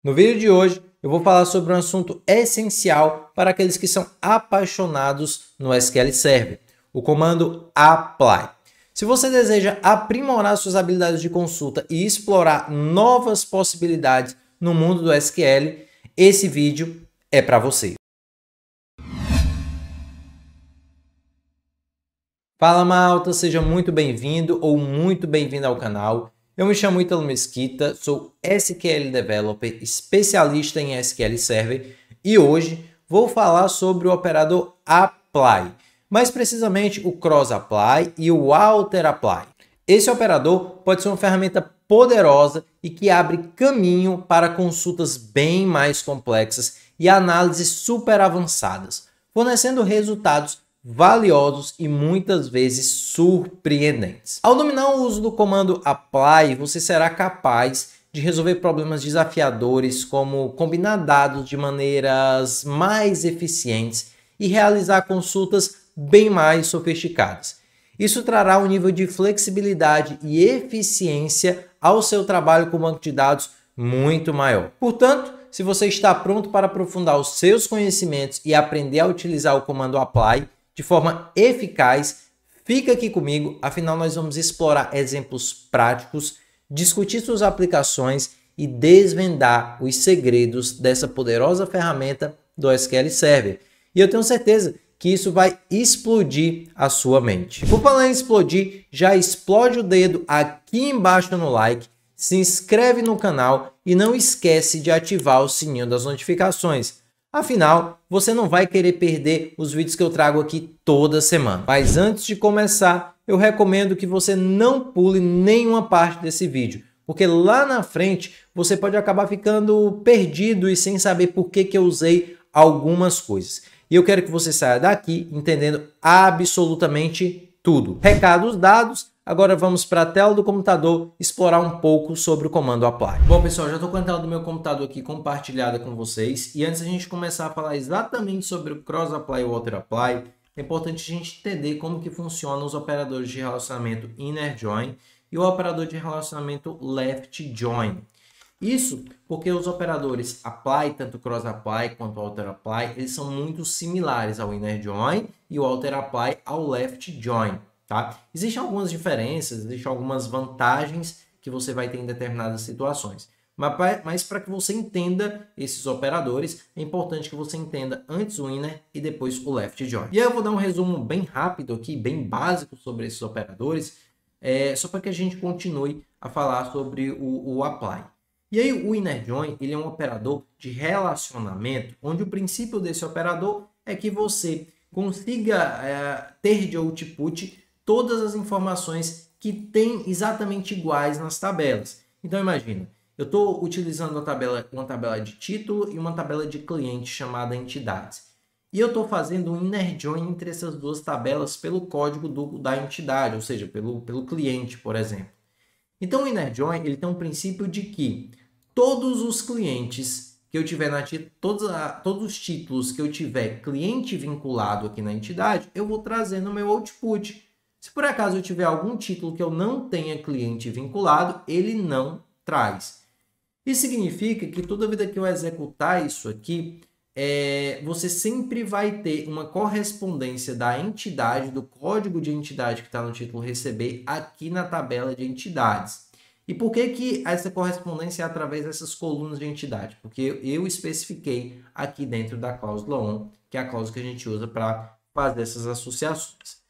No vídeo de hoje eu vou falar sobre um assunto essencial para aqueles que são apaixonados no SQL Server, o comando apply. Se você deseja aprimorar suas habilidades de consulta e explorar novas possibilidades no mundo do SQL, esse vídeo é para você. Fala malta, seja muito bem-vindo ou muito bem-vindo ao canal. Eu me chamo Ítalo Mesquita, sou SQL Developer, especialista em SQL Server e hoje vou falar sobre o operador apply, mais precisamente o cross apply e o alter apply. Esse operador pode ser uma ferramenta poderosa e que abre caminho para consultas bem mais complexas e análises super avançadas, fornecendo resultados valiosos e muitas vezes surpreendentes. Ao dominar o uso do comando apply, você será capaz de resolver problemas desafiadores como combinar dados de maneiras mais eficientes e realizar consultas bem mais sofisticadas. Isso trará um nível de flexibilidade e eficiência ao seu trabalho com banco de dados muito maior. Portanto, se você está pronto para aprofundar os seus conhecimentos e aprender a utilizar o comando apply de forma eficaz, fica aqui comigo, afinal nós vamos explorar exemplos práticos, discutir suas aplicações e desvendar os segredos dessa poderosa ferramenta do SQL Server. E eu tenho certeza que isso vai explodir a sua mente. Por falar em explodir, já explode o dedo aqui embaixo no like, se inscreve no canal e não esquece de ativar o sininho das notificações. Afinal, você não vai querer perder os vídeos que eu trago aqui toda semana. Mas antes de começar, eu recomendo que você não pule nenhuma parte desse vídeo, porque lá na frente você pode acabar ficando perdido e sem saber por que eu usei algumas coisas. E eu quero que você saia daqui entendendo absolutamente tudo. Recados dados. Agora vamos para a tela do computador explorar um pouco sobre o comando apply. Bom pessoal, já estou com a tela do meu computador aqui compartilhada com vocês e antes da gente começar a falar exatamente sobre o cross apply e o alter apply, é importante a gente entender como que funcionam os operadores de relacionamento inner join e o operador de relacionamento left join. Isso porque os operadores apply, tanto cross apply quanto alter apply, eles são muito similares ao inner join e o alter apply ao left join. Tá? Existem algumas diferenças, existem algumas vantagens que você vai ter em determinadas situações. Mas para que você entenda esses operadores, é importante que você entenda antes o inner e depois o left join. E aí eu vou dar um resumo bem rápido aqui, bem básico sobre esses operadores, só para que a gente continue a falar sobre o apply. E aí o inner join, ele é um operador de relacionamento, onde o princípio desse operador é que você consiga ter de output todas as informações que tem exatamente iguais nas tabelas. Então imagina, eu estou utilizando uma tabela de título e uma tabela de cliente chamada entidades. E eu estou fazendo um inner join entre essas duas tabelas pelo código da entidade, ou seja, pelo cliente, por exemplo. Então o inner join ele tem um princípio de que todos os clientes que eu tiver todos os títulos que eu tiver cliente vinculado aqui na entidade, eu vou trazer no meu output. Se por acaso eu tiver algum título que eu não tenha cliente vinculado, ele não traz. Isso significa que toda vida que eu executar isso aqui, você sempre vai ter uma correspondência da entidade, do código de entidade que está no título receber aqui na tabela de entidades. E por que essa correspondência é através dessas colunas de entidade? Porque eu especifiquei aqui dentro da cláusula on, que é a cláusula que a gente usa para fazer essas associações.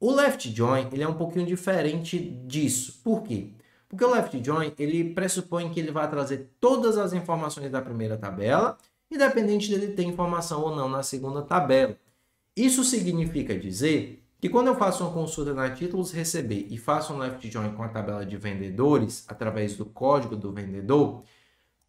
O left join ele é um pouquinho diferente disso. Por quê? Porque o left join ele pressupõe que ele vai trazer todas as informações da primeira tabela, independente dele ter informação ou não na segunda tabela. Isso significa dizer que quando eu faço uma consulta na títulos receber e faço um left join com a tabela de vendedores, através do código do vendedor,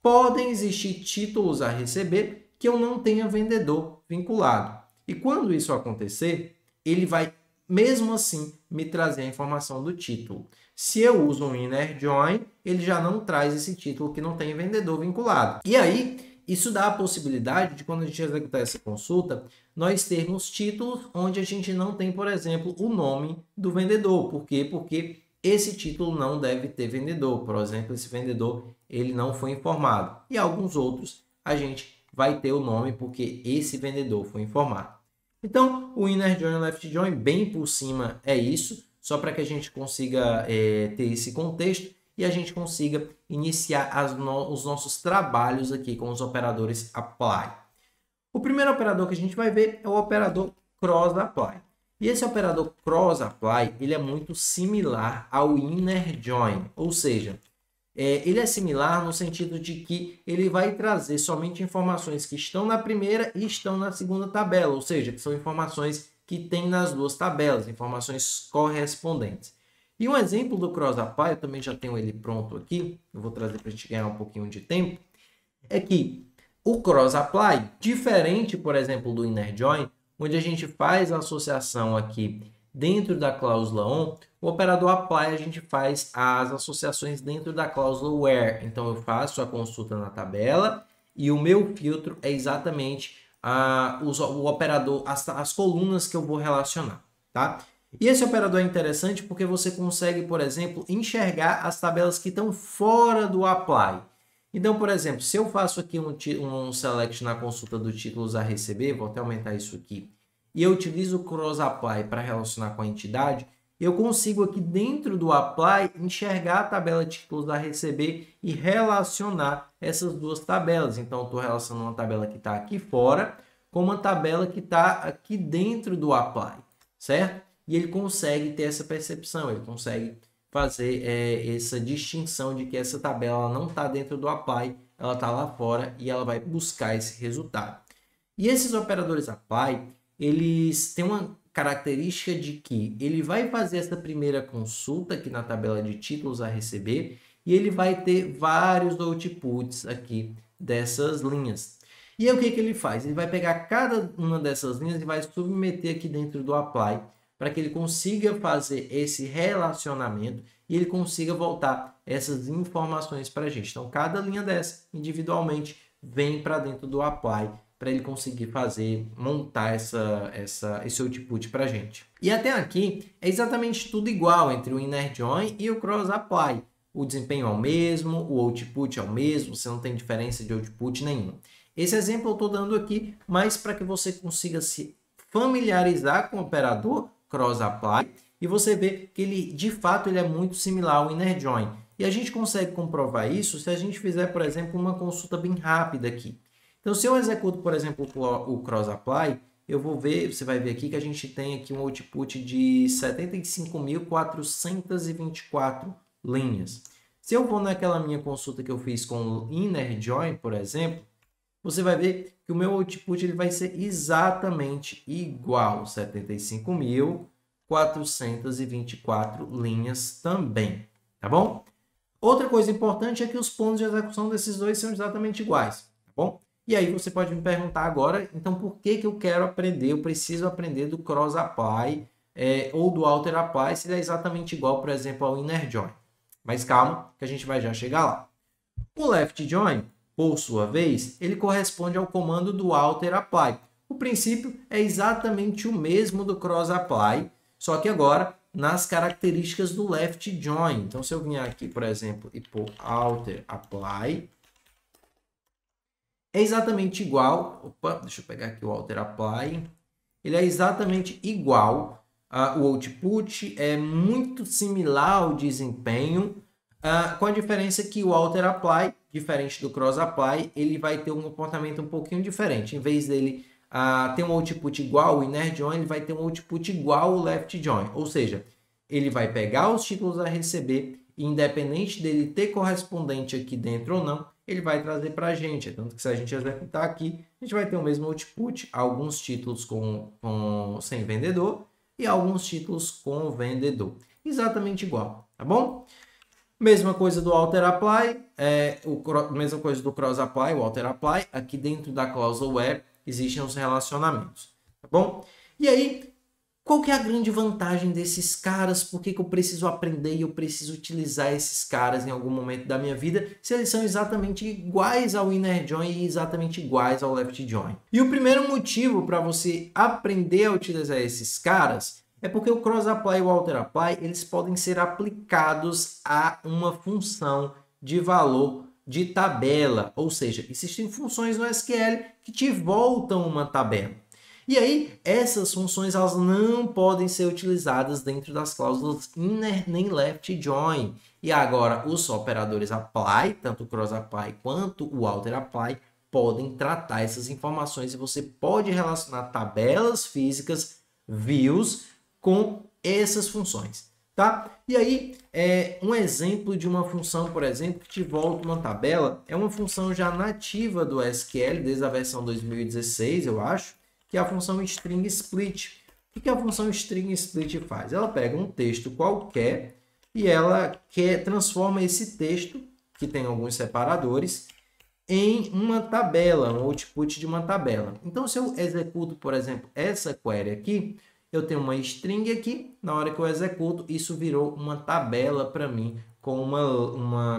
podem existir títulos a receber que eu não tenha vendedor vinculado. E quando isso acontecer, ele vai mesmo assim me trazer a informação do título. Se eu uso um inner join, ele já não traz esse título que não tem vendedor vinculado. E aí, isso dá a possibilidade de, quando a gente executar essa consulta, nós termos títulos onde a gente não tem, por exemplo, o nome do vendedor. Por quê? Porque esse título não deve ter vendedor. Por exemplo, esse vendedor ele não foi informado. E alguns outros a gente vai ter o nome porque esse vendedor foi informado. Então, o inner join e o left join, bem por cima, é isso, só para que a gente consiga ter esse contexto e a gente consiga iniciar os nossos trabalhos aqui com os operadores apply. O primeiro operador que a gente vai ver é o operador cross apply. E esse operador cross apply, ele é muito similar ao inner join, ou seja, ele é similar no sentido de que ele vai trazer somente informações que estão na primeira e estão na segunda tabela, ou seja, que são informações que tem nas duas tabelas, informações correspondentes. E um exemplo do cross apply, eu também já tenho ele pronto aqui, eu vou trazer para a gente ganhar um pouquinho de tempo, é que o cross apply, diferente, por exemplo, do inner join, onde a gente faz a associação aqui dentro da cláusula on, o operador apply a gente faz as associações dentro da cláusula where. Então, eu faço a consulta na tabela e o meu filtro é exatamente o operador, as colunas que eu vou relacionar, tá? E esse operador é interessante porque você consegue, por exemplo, enxergar as tabelas que estão fora do apply. Então, por exemplo, se eu faço aqui um select na consulta do títulos a receber, vou até aumentar isso aqui, e eu utilizo o cross apply para relacionar com a entidade, eu consigo aqui dentro do apply enxergar a tabela títulos a receber e relacionar essas duas tabelas. Então, eu estou relacionando uma tabela que está aqui fora com uma tabela que está aqui dentro do apply, certo? E ele consegue ter essa percepção, ele consegue fazer essa distinção de que essa tabela não está dentro do apply, ela está lá fora e ela vai buscar esse resultado. E esses operadores apply, eles têm uma característica de que ele vai fazer essa primeira consulta aqui na tabela de títulos a receber e ele vai ter vários outputs aqui dessas linhas. E aí o que ele faz? Ele vai pegar cada uma dessas linhas e vai submeter aqui dentro do apply para que ele consiga fazer esse relacionamento e ele consiga voltar essas informações para a gente. Então, cada linha dessa, individualmente, vem para dentro do apply para ele conseguir montar esse output para a gente. E até aqui é exatamente tudo igual entre o inner join e o cross apply. O desempenho é o mesmo, o output é o mesmo, você não tem diferença de output nenhuma. Esse exemplo eu estou dando aqui, mas para que você consiga se familiarizar com o operador cross apply e você vê que ele, de fato, ele é muito similar ao inner join. E a gente consegue comprovar isso se a gente fizer, por exemplo, uma consulta bem rápida aqui. Então, se eu executo, por exemplo, o cross apply, eu vou ver, você vai ver aqui que a gente tem aqui um output de 75.424 linhas. Se eu for naquela minha consulta que eu fiz com o inner join, por exemplo, você vai ver que o meu output ele vai ser exatamente igual, 75.424 linhas também, tá bom? Outra coisa importante é que os pontos de execução desses dois são exatamente iguais, tá bom? E aí você pode me perguntar agora, então por que eu quero aprender, eu preciso aprender do cross apply ou do outer apply se ele é exatamente igual, por exemplo, ao inner join. Mas calma, que a gente vai já chegar lá. O left join, por sua vez, ele corresponde ao comando do outer apply. O princípio é exatamente o mesmo do cross apply, só que agora nas características do left join. Então, se eu vier aqui, por exemplo, e pôr outer apply, é exatamente igual. Opa, deixa eu pegar aqui o outer apply. Ele é exatamente igual. O output é muito similar ao desempenho, com a diferença que o outer apply, diferente do cross apply, ele vai ter um comportamento um pouquinho diferente. Em vez dele ter um output igual ao inner join, ele vai ter um output igual ao left join. Ou seja, ele vai pegar os títulos a receber, e independente dele ter correspondente aqui dentro ou não, ele vai trazer para a gente. Tanto que se a gente executar aqui, a gente vai ter o mesmo output, alguns títulos sem vendedor e alguns títulos com vendedor. Exatamente igual, tá bom? Mesma coisa do outer apply, mesma coisa do cross apply, o outer apply, aqui dentro da cláusula where existem os relacionamentos, tá bom? E aí, qual que é a grande vantagem desses caras? Por que eu preciso aprender e eu preciso utilizar esses caras em algum momento da minha vida, se eles são exatamente iguais ao inner join e exatamente iguais ao left join? E o primeiro motivo para você aprender a utilizar esses caras É porque o cross apply e o alter apply, eles podem ser aplicados a uma função de valor de tabela, ou seja, existem funções no SQL que te voltam uma tabela. E aí, essas funções elas não podem ser utilizadas dentro das cláusulas inner nem left join. E agora, os operadores apply, tanto o cross apply quanto o alter apply, podem tratar essas informações e você pode relacionar tabelas físicas, views, com essas funções. Tá? E aí, um exemplo de uma função, por exemplo, que te volta uma tabela, é uma função já nativa do SQL, desde a versão 2016, eu acho, que é a função string split. O que a função string split faz? Ela pega um texto qualquer e ela transforma esse texto, que tem alguns separadores, em uma tabela, um output de uma tabela. Então, se eu executo, por exemplo, essa query aqui, eu tenho uma string aqui, na hora que eu executo, isso virou uma tabela para mim, com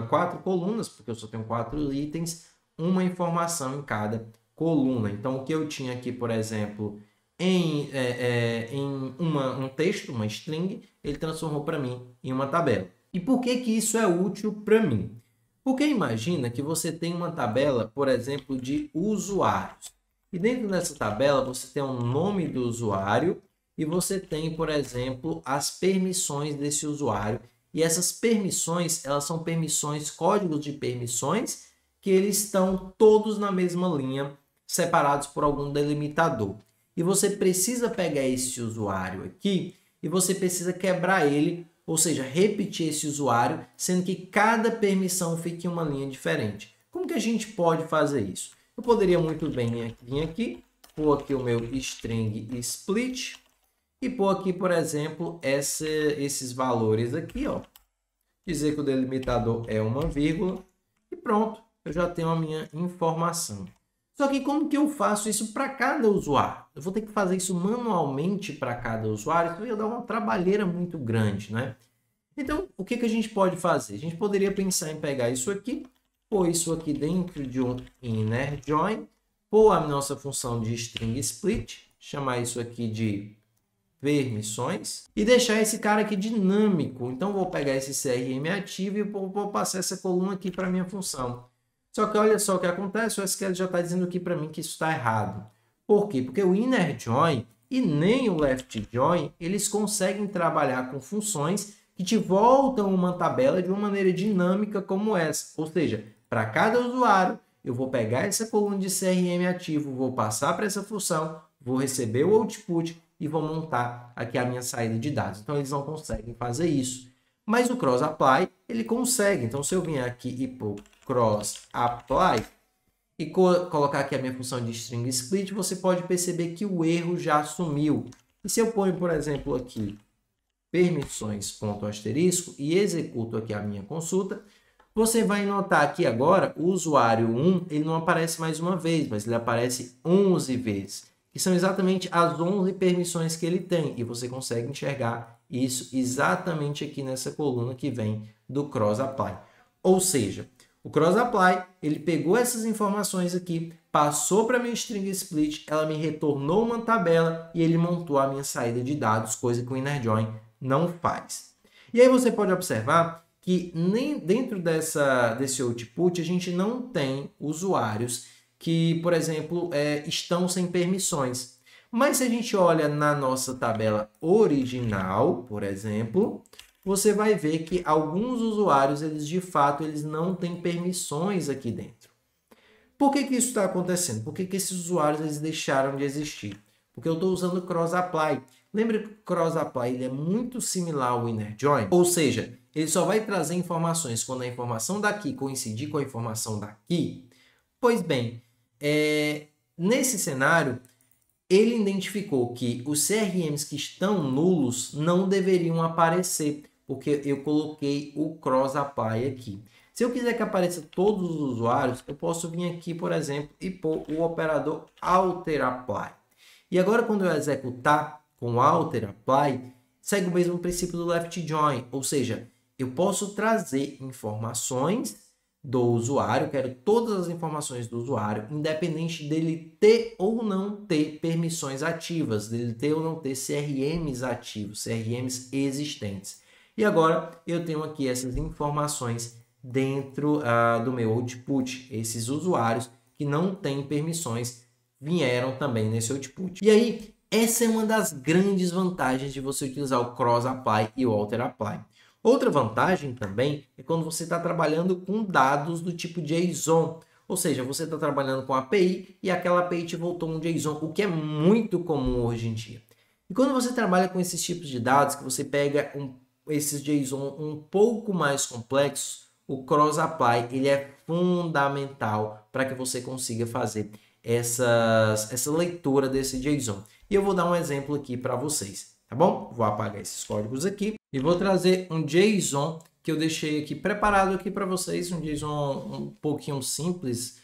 4 colunas, porque eu só tenho 4 itens, uma informação em cada coluna. Então, o que eu tinha aqui, por exemplo, em um texto, uma string, ele transformou para mim em uma tabela. E por que que isso é útil para mim? Porque imagina que você tem uma tabela, por exemplo, de usuários. E dentro dessa tabela, você tem o nome do usuário e você tem, por exemplo, as permissões desse usuário. E essas permissões, elas são permissões, códigos de permissões, que eles estão todos na mesma linha, separados por algum delimitador. E você precisa pegar esse usuário aqui e você precisa quebrar ele, ou seja, repetir esse usuário, sendo que cada permissão fique em uma linha diferente. Como que a gente pode fazer isso? Eu poderia muito bem vir aqui, pôr aqui o meu string split e pôr aqui, por exemplo, esses valores aqui, ó. Dizer que o delimitador é uma vírgula e pronto, eu já tenho a minha informação. Só que como que eu faço isso para cada usuário? Eu vou ter que fazer isso manualmente para cada usuário, então ia dar uma trabalheira muito grande, né? Então, o que que a gente pode fazer? A gente poderia pensar em pegar isso aqui, pôr isso aqui dentro de um inner join, pôr a nossa função de string split, chamar isso aqui de permissões e deixar esse cara aqui dinâmico. Então, vou pegar esse CRM ativo e vou passar essa coluna aqui para a minha função. Só que olha só o que acontece, o SQL já está dizendo aqui para mim que isso está errado. Por quê? Porque o inner join e nem o left join, eles conseguem trabalhar com funções que te voltam uma tabela de uma maneira dinâmica como essa. Ou seja, para cada usuário, eu vou pegar essa coluna de CRM ativo, vou passar para essa função, vou receber o output e vou montar aqui a minha saída de dados. Então, eles não conseguem fazer isso. Mas o cross apply, ele consegue. Então, se eu vier aqui e pôr cross apply e colocar aqui a minha função de string split, você pode perceber que o erro já sumiu. E se eu ponho, por exemplo, aqui permissões ponto asterisco e executo aqui a minha consulta, você vai notar que agora o usuário 1 ele não aparece mais uma vez, mas ele aparece 11 vezes, que são exatamente as 11 permissões que ele tem, e você consegue enxergar isso exatamente aqui nessa coluna que vem do cross apply. Ou seja, o cross apply, ele pegou essas informações aqui, passou para a minha string split, ela me retornou uma tabela e ele montou a minha saída de dados, coisa que o inner join não faz. E aí você pode observar que nem dentro desse output a gente não tem usuários que, por exemplo, estão sem permissões. Mas se a gente olha na nossa tabela original, por exemplo, você vai ver que alguns usuários, de fato, eles não têm permissões aqui dentro. Por que que isso está acontecendo? Por que que esses usuários eles deixaram de existir? Porque eu estou usando o cross apply. Lembra que o cross apply ele é muito similar ao inner join? Ou seja, ele só vai trazer informações quando a informação daqui coincidir com a informação daqui. Pois bem, nesse cenário, ele identificou que os CRMs que estão nulos não deveriam aparecer, porque eu coloquei o cross apply aqui. Se eu quiser que apareça todos os usuários, eu posso vir aqui, por exemplo, e pôr o operador alter apply. E agora, quando eu executar com alter apply, segue o mesmo princípio do left join, ou seja, eu posso trazer informações do usuário, quero todas as informações do usuário, independente dele ter ou não ter permissões ativas, dele ter ou não ter CRMs ativos, CRMs existentes. E agora eu tenho aqui essas informações dentro do meu output. Esses usuários que não têm permissões vieram também nesse output. E aí, essa é uma das grandes vantagens de você utilizar o Cross Apply e o Alter Apply. Outra vantagem também é quando você está trabalhando com dados do tipo JSON, ou seja, você está trabalhando com API e aquela API te voltou um JSON, o que é muito comum hoje em dia. E quando você trabalha com esses tipos de dados, que você pega esses JSON um pouco mais complexos, o Cross Apply ele é fundamental para que você consiga fazer essa leitura desse JSON. E eu vou dar um exemplo aqui para vocês, tá bom? Vou apagar esses códigos aqui e vou trazer um JSON que eu deixei aqui preparado aqui para vocês, um JSON um pouquinho simples,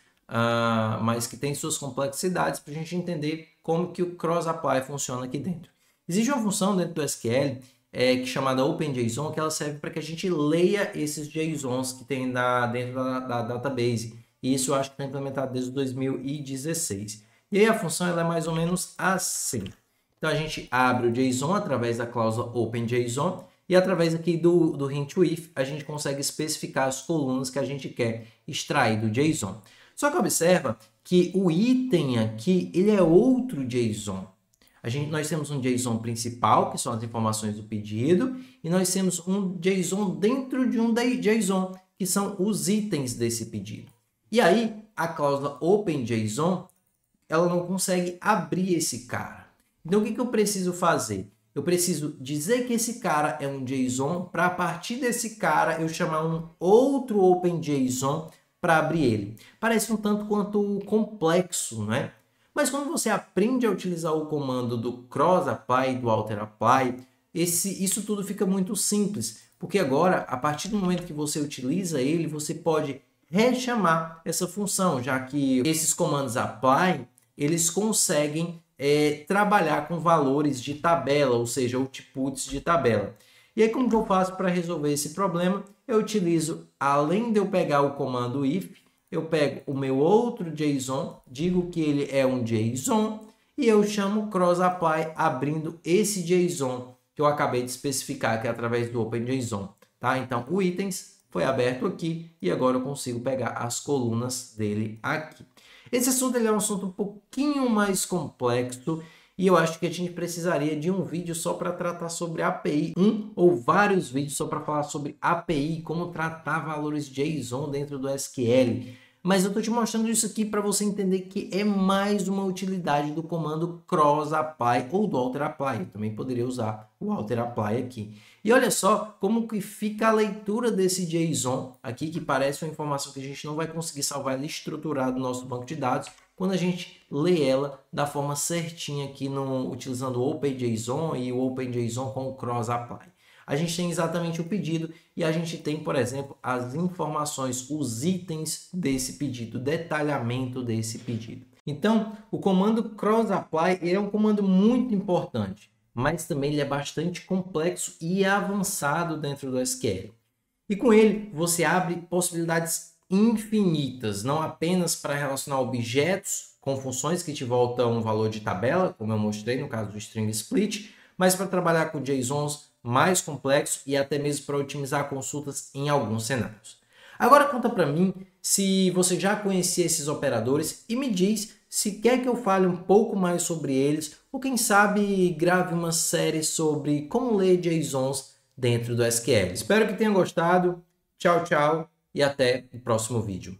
mas que tem suas complexidades para a gente entender como que o Cross Apply funciona aqui dentro. Existe uma função dentro do SQL que é chamada OpenJSON, que ela serve para que a gente leia esses JSONs que tem dentro da database. E isso eu acho que está implementado desde 2016. E aí a função ela é mais ou menos assim. Então a gente abre o JSON através da cláusula OpenJSON e através aqui do hint if a gente consegue especificar as colunas que a gente quer extrair do JSON. Só que observa que o item aqui ele é outro JSON. Nós temos um JSON principal, que são as informações do pedido, e nós temos um JSON dentro de um JSON, que são os itens desse pedido. E aí, a cláusula OpenJSON, ela não consegue abrir esse cara. Então, o que eu preciso fazer? Eu preciso dizer que esse cara é um JSON, para a partir desse cara eu chamar um outro OpenJSON para abrir ele. Parece um tanto quanto complexo, não é? Mas quando você aprende a utilizar o comando do Cross Apply e do Alter Apply, isso tudo fica muito simples, porque agora, a partir do momento que você utiliza ele, você pode rechamar essa função, já que esses comandos apply, eles conseguem trabalhar com valores de tabela, ou seja, outputs de tabela. E aí, como que eu faço para resolver esse problema? Eu utilizo, além de eu pegar o comando if, eu pego o meu outro JSON, digo que ele é um JSON e eu chamo Cross Apply abrindo esse JSON que eu acabei de especificar aqui através do OpenJSON, tá? Então, o itens foi aberto aqui e agora eu consigo pegar as colunas dele aqui. Esse assunto ele é um assunto um pouquinho mais complexo e eu acho que a gente precisaria de um vídeo só para tratar sobre API, um ou vários vídeos só para falar sobre API, como tratar valores JSON dentro do SQL. Mas eu estou te mostrando isso aqui para você entender que é mais uma utilidade do comando Cross Apply ou do Alter Apply. Eu também poderia usar o Alter Apply aqui. E olha só como que fica a leitura desse JSON aqui, que parece uma informação que a gente não vai conseguir salvar ela estruturada no nosso banco de dados, quando a gente lê ela da forma certinha aqui utilizando o OpenJSON e o OpenJSON com o Cross Apply. A gente tem exatamente o pedido e a gente tem, por exemplo, as informações, os itens desse pedido, o detalhamento desse pedido. Então, o comando Cross Apply é um comando muito importante, mas também ele é bastante complexo e avançado dentro do SQL. E com ele, você abre possibilidades infinitas, não apenas para relacionar objetos com funções que te voltam um valor de tabela, como eu mostrei no caso do string split, mas para trabalhar com JSONs mais complexos e até mesmo para otimizar consultas em alguns cenários. Agora conta para mim se você já conhecia esses operadores e me diz se quer que eu fale um pouco mais sobre eles ou quem sabe grave uma série sobre como ler JSONs dentro do SQL. Espero que tenha gostado. Tchau, tchau e até o próximo vídeo.